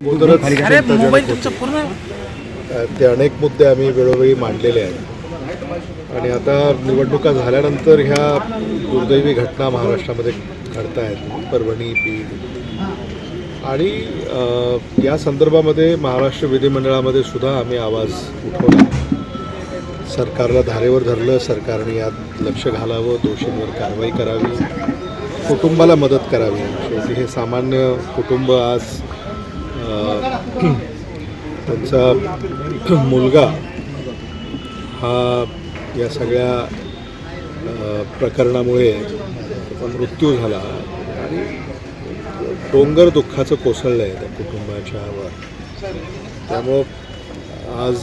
ते अनेक मुद्दे आम्ही वेळोवेळी मांडलेले आहेत आणि आता निवडणुका झाल्यानंतर ह्या दुर्दैवी घटना महाराष्ट्रामध्ये घडत आहेत, परभणी, बीड, आणि या संदर्भामध्ये महाराष्ट्र विधिमंडळामध्ये सुद्धा आम्ही आवाज उठवला. सरकारला धारेवर धरलं, सरकारने यात लक्ष घालावं, दोषींवर कारवाई करावी, कुटुंबाला मदत करावी. शेवटी हे सामान्य कुटुंब आज त्यांचा मुलगा हा या सगळ्या प्रकरणामुळे मृत्यू झाला आणि डोंगर दुःखाचं कोसळलं आहे त्या कुटुंबाच्यावर. त्यामुळं आज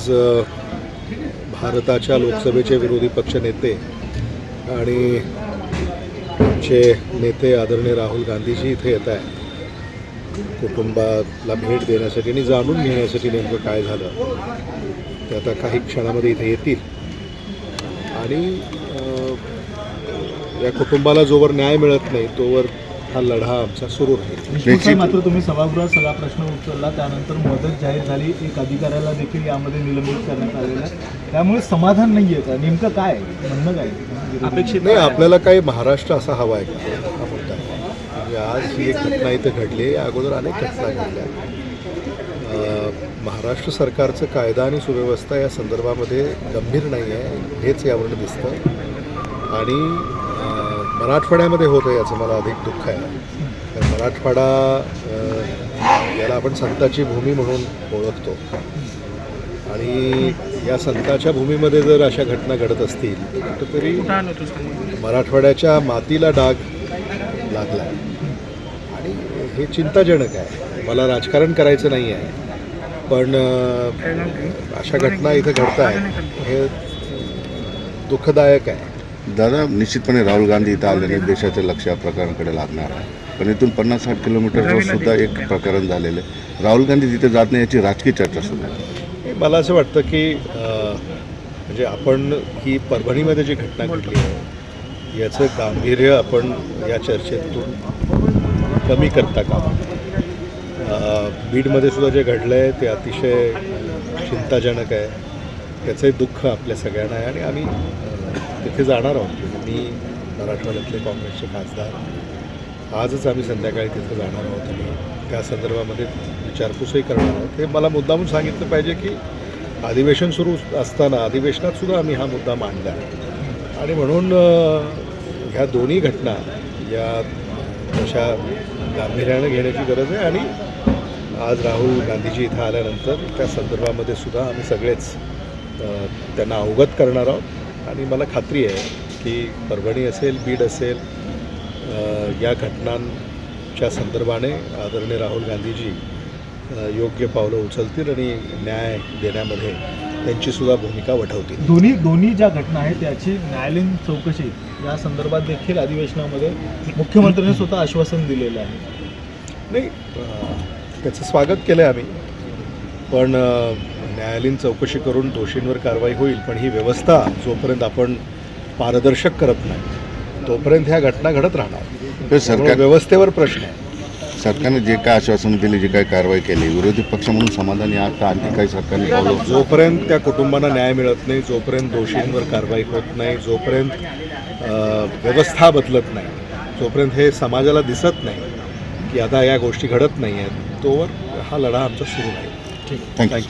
भारताच्या लोकसभेचे विरोधी पक्षनेते आणि आमचे नेते आदरणीय राहुल गांधीजी इथे येत आहे कुटुंबाला भेट देण्यासाठी आणि जाणून घेण्यासाठी नेमकं काय झालं. ते आता काही क्षणामध्ये इथे येतील आणि या कुटुंबाला जोवर न्याय मिळत नाही तोवर हा लढा आमचा सुरू राहील. मात्र तुम्ही सभागृहात सगळा प्रश्न उचलला, त्यानंतर मदत जाहीर झाली, एक अधिकाऱ्याला देखील यामध्ये निलंबित करण्यात आलेलं आहे. त्यामुळे समाधान नाही आहे का? नेमकं काय म्हणणं काय अपेक्षित नाही? आपल्याला काही महाराष्ट्र असा हवा आहे का? हा मुद्दा आहे. म्हणजे आज ही एक घटना इथं घडली, या अगोदर अनेक घटना घडल्या. महाराष्ट्र सरकारचं कायदा आणि सुव्यवस्था या संदर्भामध्ये गंभीर नाही आहे हेच यावरून दिसतं आणि मराठवाड्यामध्ये होतं याचं मला अधिक दुःख आहे. तर मराठवाडा याला आपण संताची भूमी म्हणून ओळखतो आणि या संताच्या भूमीमध्ये जर अशा घटना घडत असतील तर तरी मराठवाड्याच्या मातीला डाग लागला आणि हे चिंताजनक आहे. मला राजकारण करायचं नाही आहे, पण अशा घटना इथं घडत आहेत हे दुःखदायक आहे. दादा, निश्चितपणे राहुल गांधी इथं आल्याने देशाचं लक्ष या प्रकरणाकडे लागणार आहे, पण इथून 50-60 किलोमीटरवर सुद्धा एक प्रकरण झालेलं आहे. राहुल गांधी तिथे जात नाही याची राजकीय चर्चा सुरू आहे. मला असं वाटतं की म्हणजे आपण ही परभणीमध्ये जी घटना घडली आहे याचं गांभीर्य आपण या चर्चेतून कमी करता कामा. बीडमध्ये सुद्धा जे घडलं आहे ते अतिशय चिंताजनक आहे. त्याचंही दुःख आपल्या सगळ्यांना आहे आणि आम्ही तिथे जाणार आहोत. मी मराठवाड्यातले काँग्रेसचे खासदार आजच आम्ही संध्याकाळी तिथे जाणार आहोत आणि त्या संदर्भामध्ये विचारपूसही करणार आहोत. हे मला मुद्दामून सांगितलं पाहिजे की अधिवेशन सुरू असताना अधिवेशनात सुद्धा आम्ही हा मुद्दा मांडला आणि म्हणून ह्या दोन्ही घटना या तशा गांभीर्यानं घेण्याची गरज आहे आणि आज राहुल गांधीजी इथं आल्यानंतर त्या संदर्भामध्ये सुद्धा आम्ही सगळेच त्यांना अवगत करणार आहोत आणि मला खात्री आहे की परभणी असेल, बीड असेल, या घटनांच्या संदर्भाने आदरणीय राहुल गांधीजी योग्य पावलं उचलतील आणि न्याय देण्यामध्ये त्यांचीसुद्धा भूमिका वठवतील. दोन्ही ज्या घटना आहेत त्याची न्यायालयीन चौकशी या संदर्भात देखील अधिवेशनामध्ये मुख्यमंत्र्यांनी स्वतः आश्वासन दिलेलं आहे. नाही, त्याचं स्वागत केलं आहे आम्ही, पण न्यायालयीन चौकशी करून दोषींवर कारवाई होईल. पण ही व्यवस्था जोपर्यंत आपण पारदर्शक करत नाही तोपर्यंत ह्या घटना घडत राहणार. सरकार व्यवस्थेवर प्रश्न आहे. सरकारने जे काय आश्वासन दिली, जे काय कारवाई केली, विरोधी पक्ष म्हणून समाधानी आहात का? आणखी काही सरकारने पावलं? जोपर्यंत त्या कुटुंबांना न्याय मिळत नाही, जोपर्यंत दोषींवर कारवाई होत नाही, जोपर्यंत व्यवस्था बदलत नाही, जोपर्यंत हे समाजाला दिसत नाही की आता या गोष्टी घडत नाही आहेत, तोवर हा लढा आमचा सुरू राहील. थँक्यू.